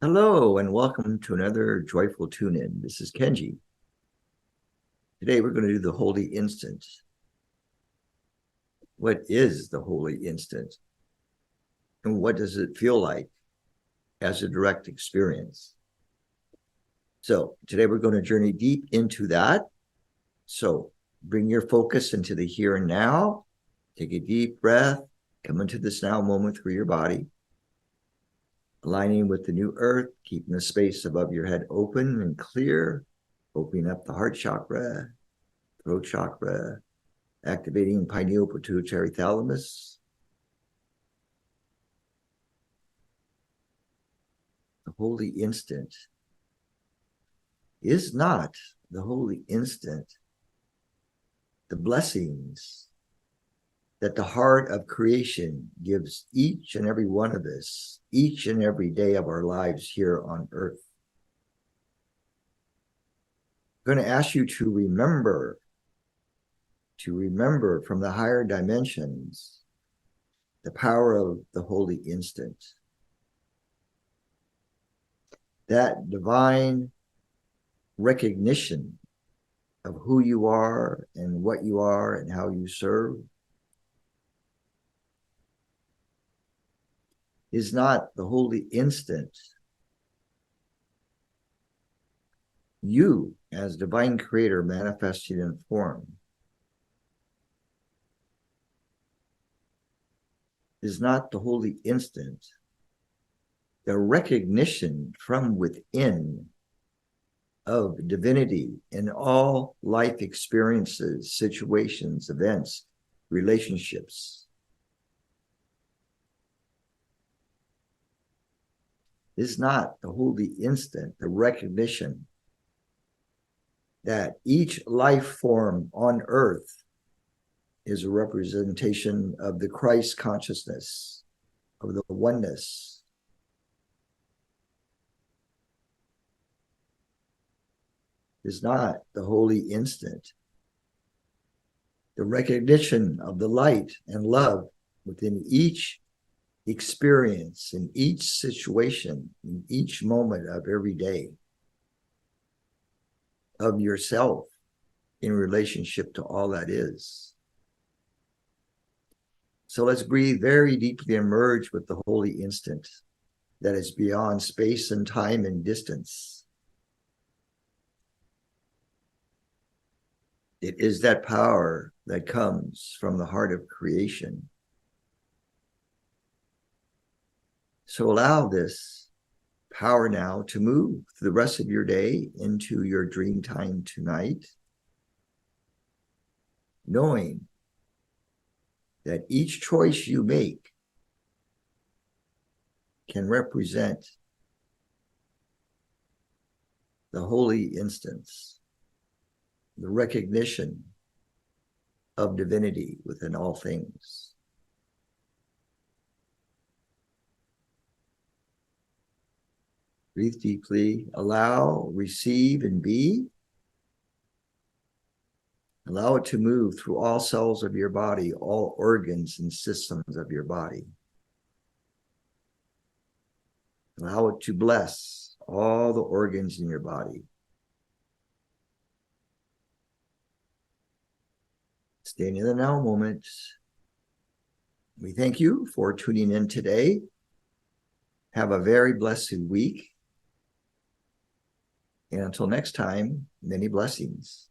Hello and welcome to another joyful tune-in. This is Kenji. Today we're going to do the holy instant. What is the holy instant? And what does it feel like as a direct experience? So today we're going to journey deep into that. So bring your focus into the here and now. Take a deep breath. Come into this now moment through your body. Aligning with the new earth, keeping the space above your head open and clear, opening up the heart chakra, throat chakra, activating pineal pituitary thalamus. The holy instant is not the holy instant the blessings that the heart of creation gives each and every one of us, each and every day of our lives here on earth. I'm going to ask you to remember from the higher dimensions the power of the holy instant. That divine recognition of who you are and what you are and how you serve is not the holy instant. You, as divine creator manifested in form, is not the holy instant. The recognition from within of divinity in all life experiences, situations, events, relationships, is not the holy instant, the recognition that each life form on earth is a representation of the Christ consciousness, of the oneness. Is not the holy instant. The recognition of the light and love within each experience, in each situation, in each moment of every day of yourself in relationship to all that is. So let's breathe very deeply and merge with the holy instant that is beyond space and time and distance. It is that power that comes from the heart of creation. So allow this power now to move through the rest of your day into your dream time tonight, knowing that each choice you make can represent the holy instance, the recognition of divinity within all things. Breathe deeply, allow, receive, and be. Allow it to move through all cells of your body, all organs and systems of your body. Allow it to bless all the organs in your body. Staying in the now moment. We thank you for tuning in today. Have a very blessed week. And until next time, many blessings.